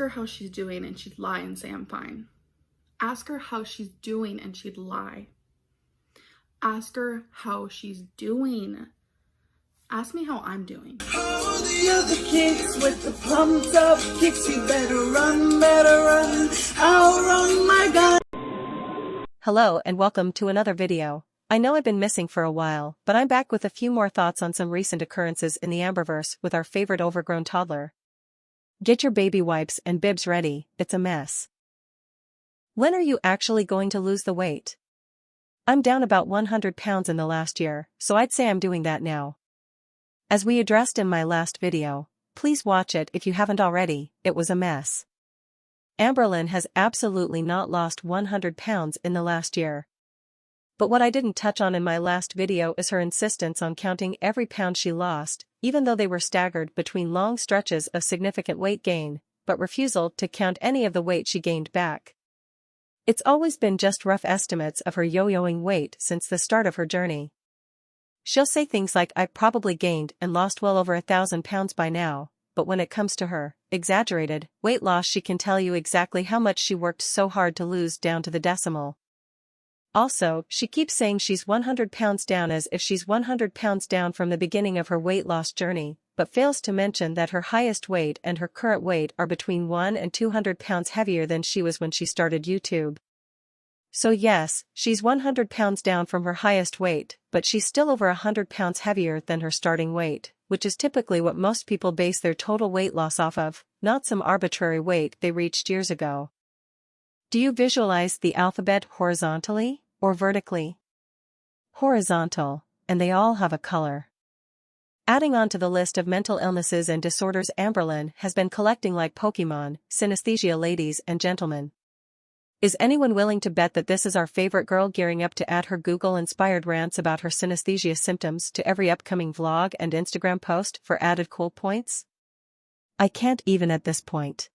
her how she's doing and she'd lie and say I'm fine. Ask her how she's doing and she'd lie. Ask her how she's doing. Ask me how I'm doing. All the other kids with the pumped up kicks, you better run, I'll run my gun. Hello and welcome to another video. I know I've been missing for a while, but I'm back with a few more thoughts on some recent occurrences in the Amberverse with our favorite overgrown toddler. Get your baby wipes and bibs ready, it's a mess. When are you actually going to lose the weight? I'm down about 100 pounds in the last year, so I'd say I'm doing that now. As we addressed in my last video, please watch it if you haven't already, it was a mess. Amberlynn has absolutely not lost 100 pounds in the last year. But what I didn't touch on in my last video is her insistence on counting every pound she lost, even though they were staggered between long stretches of significant weight gain, but refusal to count any of the weight she gained back. It's always been just rough estimates of her yo-yoing weight since the start of her journey. She'll say things like I've probably gained and lost well over 1,000 pounds by now, but when it comes to her exaggerated weight loss, she can tell you exactly how much she worked so hard to lose down to the decimal. Also, she keeps saying she's 100 pounds down as if she's 100 pounds down from the beginning of her weight loss journey, but fails to mention that her highest weight and her current weight are between 100 and 200 pounds heavier than she was when she started YouTube. So yes, she's 100 pounds down from her highest weight, but she's still over 100 pounds heavier than her starting weight, which is typically what most people base their total weight loss off of, not some arbitrary weight they reached years ago. Do you visualize the alphabet horizontally or vertically? Horizontal, and they all have a color. Adding on to the list of mental illnesses and disorders Amberlynn has been collecting like Pokemon, synesthesia ladies and gentlemen. Is anyone willing to bet that this is our favorite girl gearing up to add her Google-inspired rants about her synesthesia symptoms to every upcoming vlog and Instagram post for added cool points? I can't even at this point.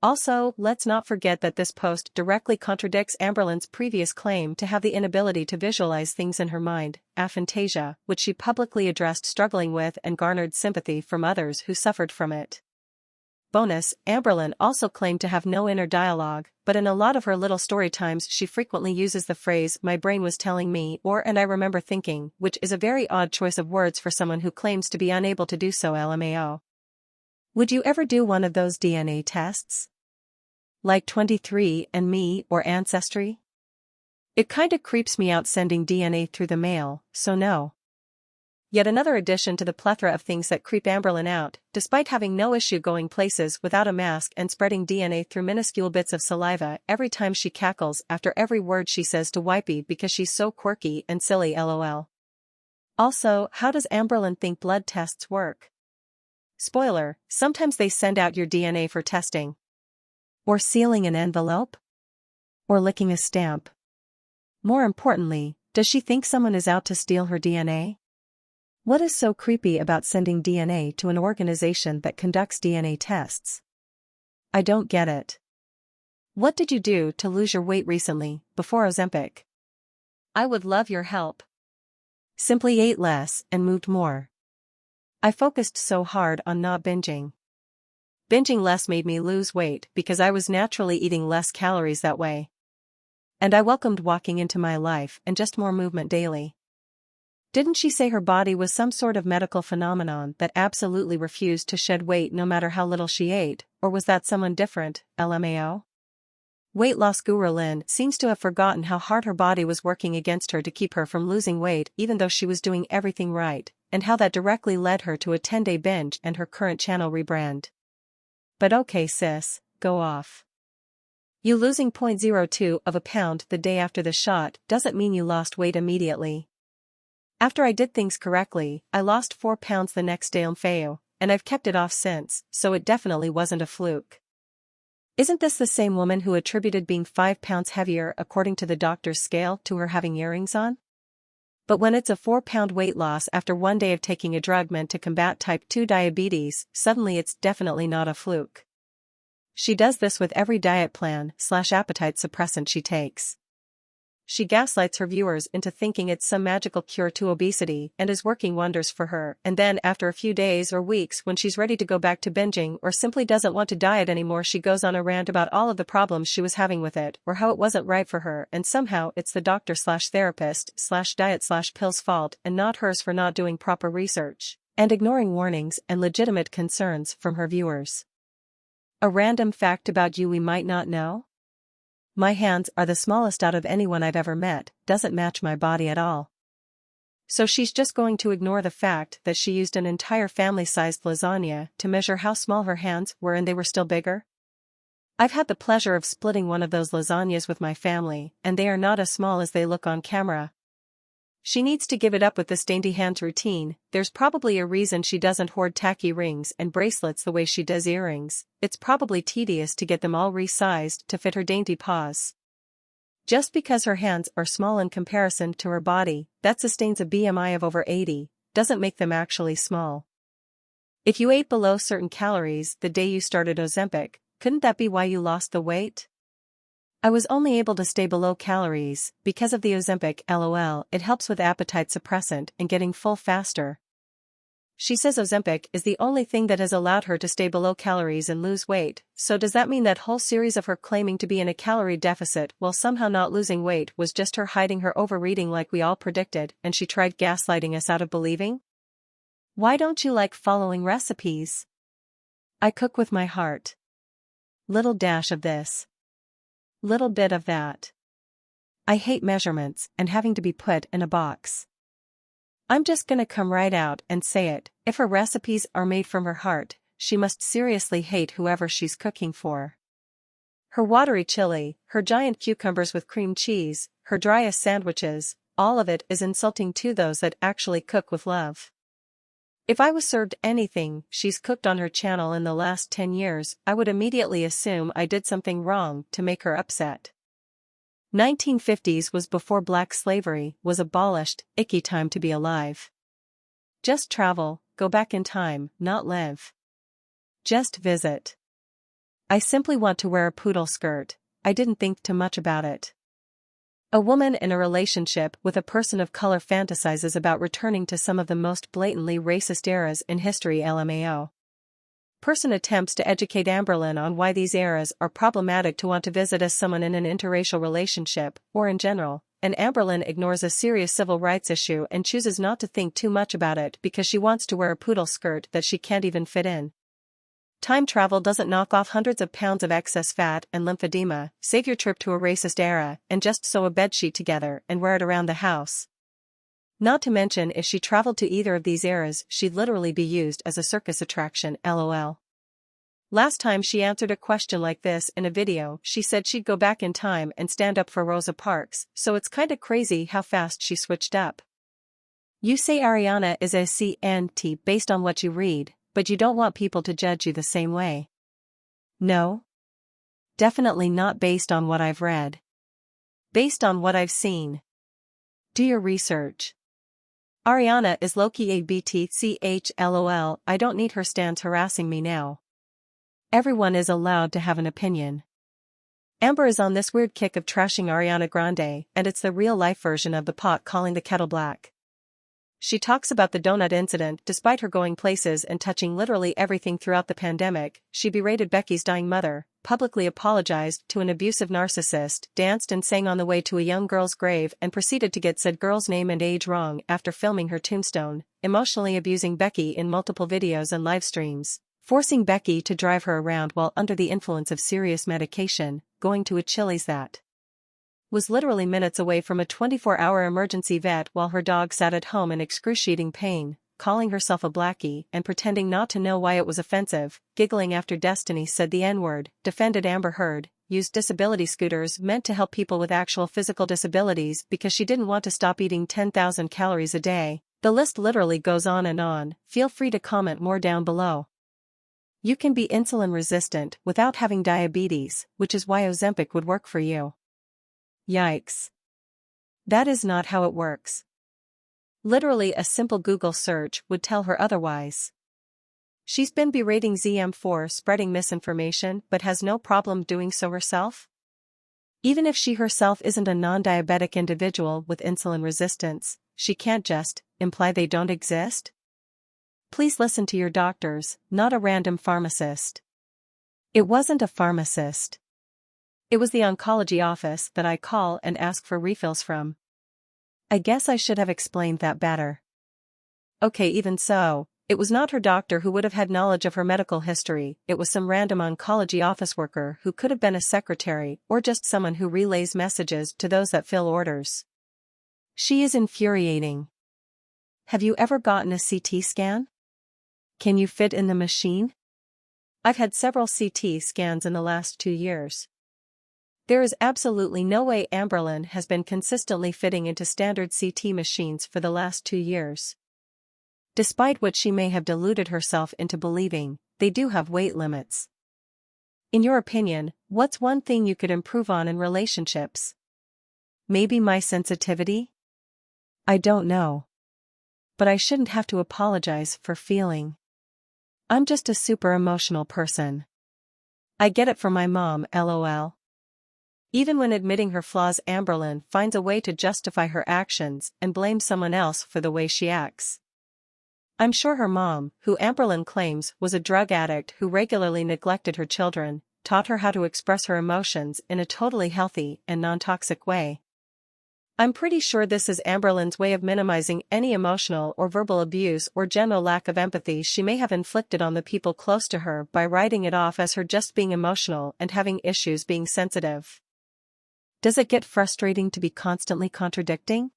Also, let's not forget that this post directly contradicts Amberlynn's previous claim to have the inability to visualize things in her mind, aphantasia, which she publicly addressed struggling with and garnered sympathy from others who suffered from it. Bonus, Amberlynn also claimed to have no inner dialogue, but in a lot of her little story times she frequently uses the phrase "my brain was telling me" or "and I remember thinking," which is a very odd choice of words for someone who claims to be unable to do so LMAO. Would you ever do one of those DNA tests? Like 23andMe or Ancestry? It kinda creeps me out sending DNA through the mail, so no. Yet another addition to the plethora of things that creep Amberlynn out, despite having no issue going places without a mask and spreading DNA through minuscule bits of saliva every time she cackles after every word she says to Wipey because she's so quirky and silly lol. Also, how does Amberlynn think blood tests work? Spoiler, sometimes they send out your DNA for testing. Or sealing an envelope? Or licking a stamp? More importantly, does she think someone is out to steal her DNA? What is so creepy about sending DNA to an organization that conducts DNA tests? I don't get it. What did you do to lose your weight recently, before Ozempic? I would love your help. Simply ate less and moved more. I focused so hard on not binging. Binging less made me lose weight because I was naturally eating less calories that way. And I welcomed walking into my life and just more movement daily. Didn't she say her body was some sort of medical phenomenon that absolutely refused to shed weight no matter how little she ate, or was that someone different, LMAO? Weight loss guru Lynn seems to have forgotten how hard her body was working against her to keep her from losing weight even though she was doing everything right, and how that directly led her to a 10-day binge and her current channel rebrand. But okay sis, go off. You losing 0.02 of a pound the day after the shot doesn't mean you lost weight immediately. After I did things correctly, I lost 4 pounds the next day on Feo, and I've kept it off since, so it definitely wasn't a fluke. Isn't this the same woman who attributed being 5 pounds heavier according to the doctor's scale to her having earrings on? But when it's a 4-pound weight loss after 1 day of taking a drug meant to combat type 2 diabetes, suddenly it's definitely not a fluke. She does this with every diet plan / appetite suppressant she takes. She gaslights her viewers into thinking it's some magical cure to obesity and is working wonders for her, and then after a few days or weeks when she's ready to go back to binging or simply doesn't want to diet anymore, she goes on a rant about all of the problems she was having with it or how it wasn't right for her, and somehow it's the doctor/therapist/diet/pills fault and not hers for not doing proper research and ignoring warnings and legitimate concerns from her viewers. A random fact about you we might not know? My hands are the smallest out of anyone I've ever met, doesn't match my body at all. So she's just going to ignore the fact that she used an entire family-sized lasagna to measure how small her hands were and they were still bigger? I've had the pleasure of splitting one of those lasagnas with my family, and they are not as small as they look on camera. She needs to give it up with this dainty hands routine. There's probably a reason she doesn't hoard tacky rings and bracelets the way she does earrings. It's probably tedious to get them all resized to fit her dainty paws. Just because her hands are small in comparison to her body, that sustains a BMI of over 80, doesn't make them actually small. If you ate below certain calories the day you started Ozempic, couldn't that be why you lost the weight? I was only able to stay below calories because of the Ozempic, lol, it helps with appetite suppressant and getting full faster. She says Ozempic is the only thing that has allowed her to stay below calories and lose weight, so does that mean that whole series of her claiming to be in a calorie deficit while somehow not losing weight was just her hiding her overeating like we all predicted and she tried gaslighting us out of believing? Why don't you like following recipes? I cook with my heart. Little dash of this. Little bit of that. I hate measurements and having to be put in a box. I'm just gonna come right out and say it, if her recipes are made from her heart, she must seriously hate whoever she's cooking for. Her watery chili, her giant cucumbers with cream cheese, her driest sandwiches, all of it is insulting to those that actually cook with love. If I was served anything she's cooked on her channel in the last 10 years, I would immediately assume I did something wrong to make her upset. 1950s was before black slavery was abolished, icky time to be alive. Just travel, go back in time, not live. Just visit. I simply want to wear a poodle skirt, I didn't think too much about it. A woman in a relationship with a person of color fantasizes about returning to some of the most blatantly racist eras in history. LMAO. Person attempts to educate Amberlynn on why these eras are problematic to want to visit as someone in an interracial relationship, or in general, and Amberlynn ignores a serious civil rights issue and chooses not to think too much about it because she wants to wear a poodle skirt that she can't even fit in. Time travel doesn't knock off hundreds of pounds of excess fat and lymphedema, save your trip to a racist era, and just sew a bedsheet together and wear it around the house. Not to mention if she traveled to either of these eras she'd literally be used as a circus attraction, lol. Last time she answered a question like this in a video she said she'd go back in time and stand up for Rosa Parks, so it's kinda crazy how fast she switched up. You say Ariana is a CNT based on what you read, but you don't want people to judge you the same way. No? Definitely not based on what I've read. Based on what I've seen. Do your research. Ariana is low-key a BTCH lol, I don't need her stans harassing me now. Everyone is allowed to have an opinion. Amber is on this weird kick of trashing Ariana Grande, and it's the real-life version of the pot calling the kettle black. She talks about the donut incident despite her going places and touching literally everything throughout the pandemic. She berated Becky's dying mother, publicly apologized to an abusive narcissist, danced and sang on the way to a young girl's grave and proceeded to get said girl's name and age wrong after filming her tombstone, emotionally abusing Becky in multiple videos and live streams, forcing Becky to drive her around while under the influence of serious medication, going to a Chili's that was literally minutes away from a 24-hour emergency vet while her dog sat at home in excruciating pain, calling herself a blackie and pretending not to know why it was offensive, giggling after Destiny said the N-word, defended Amber Heard, used disability scooters meant to help people with actual physical disabilities because she didn't want to stop eating 10,000 calories a day. The list literally goes on and on. Feel free to comment more down below. You can be insulin resistant without having diabetes, which is why Ozempic would work for you. Yikes. That is not how it works. Literally a simple Google search would tell her otherwise. She's been berating ZM for spreading misinformation but has no problem doing so herself? Even if she herself isn't a non-diabetic individual with insulin resistance, she can't just imply they don't exist? Please listen to your doctors, not a random pharmacist. It wasn't a pharmacist. It was the oncology office that I call and ask for refills from. I guess I should have explained that better. Okay, even so, it was not her doctor who would have had knowledge of her medical history, it was some random oncology office worker who could have been a secretary or just someone who relays messages to those that fill orders. She is infuriating. Have you ever gotten a CT scan? Can you fit in the machine? I've had several CT scans in the last 2 years. There is absolutely no way Amberlynn has been consistently fitting into standard CT machines for the last 2 years. Despite what she may have deluded herself into believing, they do have weight limits. In your opinion, what's one thing you could improve on in relationships? Maybe my sensitivity? I don't know. But I shouldn't have to apologize for feeling. I'm just a super emotional person. I get it from my mom, lol. Even when admitting her flaws, Amberlynn finds a way to justify her actions and blame someone else for the way she acts. I'm sure her mom, who Amberlynn claims was a drug addict who regularly neglected her children, taught her how to express her emotions in a totally healthy and non-toxic way. I'm pretty sure this is Amberlynn's way of minimizing any emotional or verbal abuse or general lack of empathy she may have inflicted on the people close to her by writing it off as her just being emotional and having issues being sensitive. Does it get frustrating to be constantly contradicting?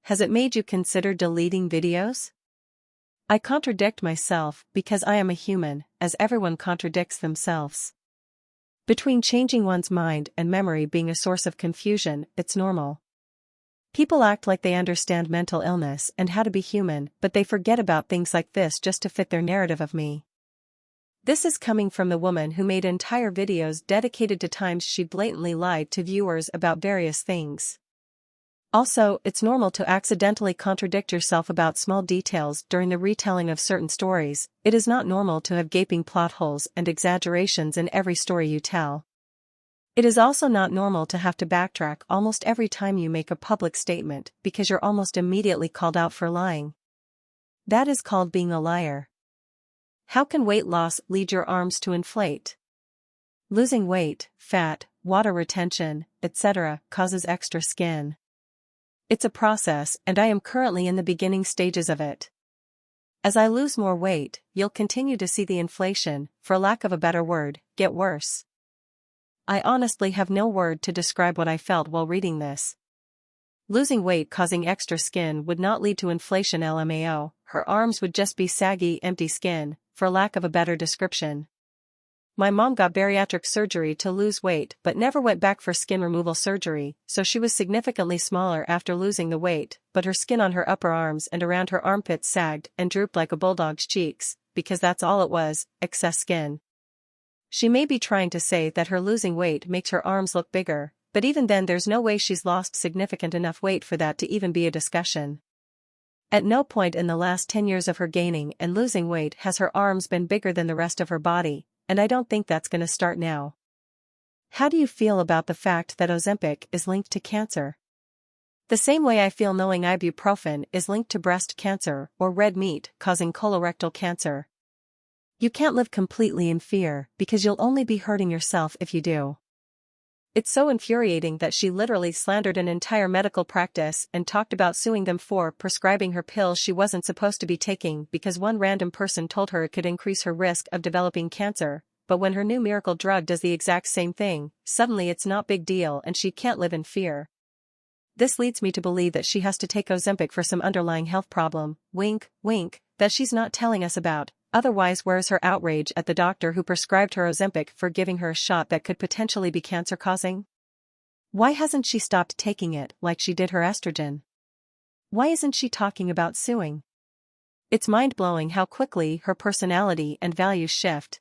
Has it made you consider deleting videos? I contradict myself because I am a human, as everyone contradicts themselves. Between changing one's mind and memory being a source of confusion, it's normal. People act like they understand mental illness and how to be human, but they forget about things like this just to fit their narrative of me. This is coming from the woman who made entire videos dedicated to times she blatantly lied to viewers about various things. Also, it's normal to accidentally contradict yourself about small details during the retelling of certain stories. It is not normal to have gaping plot holes and exaggerations in every story you tell. It is also not normal to have to backtrack almost every time you make a public statement because you're almost immediately called out for lying. That is called being a liar. How can weight loss lead your arms to inflate? Losing weight, fat, water retention, etc., causes extra skin. It's a process, and I am currently in the beginning stages of it. As I lose more weight, you'll continue to see the inflation, for lack of a better word, get worse. I honestly have no word to describe what I felt while reading this. Losing weight causing extra skin would not lead to inflation LMAO, her arms would just be saggy, empty skin, for lack of a better description. My mom got bariatric surgery to lose weight but never went back for skin removal surgery, so she was significantly smaller after losing the weight, but her skin on her upper arms and around her armpits sagged and drooped like a bulldog's cheeks, because that's all it was, excess skin. She may be trying to say that her losing weight makes her arms look bigger, but even then there's no way she's lost significant enough weight for that to even be a discussion. At no point in the last 10 years of her gaining and losing weight has her arms been bigger than the rest of her body, and I don't think that's gonna start now. How do you feel about the fact that Ozempic is linked to cancer? The same way I feel knowing ibuprofen is linked to breast cancer or red meat causing colorectal cancer. You can't live completely in fear because you'll only be hurting yourself if you do. It's so infuriating that she literally slandered an entire medical practice and talked about suing them for prescribing her pills she wasn't supposed to be taking because one random person told her it could increase her risk of developing cancer, but when her new miracle drug does the exact same thing, suddenly it's not big deal and she can't live in fear. This leads me to believe that she has to take Ozempic for some underlying health problem, wink, wink, that she's not telling us about. Otherwise, where's her outrage at the doctor who prescribed her Ozempic for giving her a shot that could potentially be cancer-causing? Why hasn't she stopped taking it like she did her estrogen? Why isn't she talking about suing? It's mind-blowing how quickly her personality and values shift.